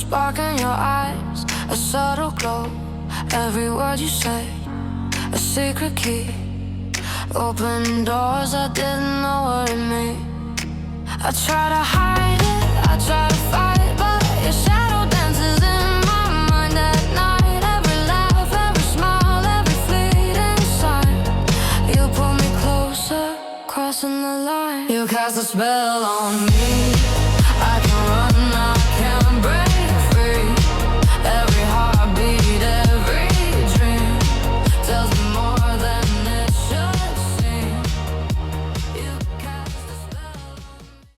spark in your eyes, a subtle glow. Every word you say, a secret key. Open doors I didn't know what it meant. I try to hide it, I try to fight, but your shadow dances in my mind at night. Every laugh, every smile, every fleeting sign. You pull me closer, crossing the line. You cast a spell on me.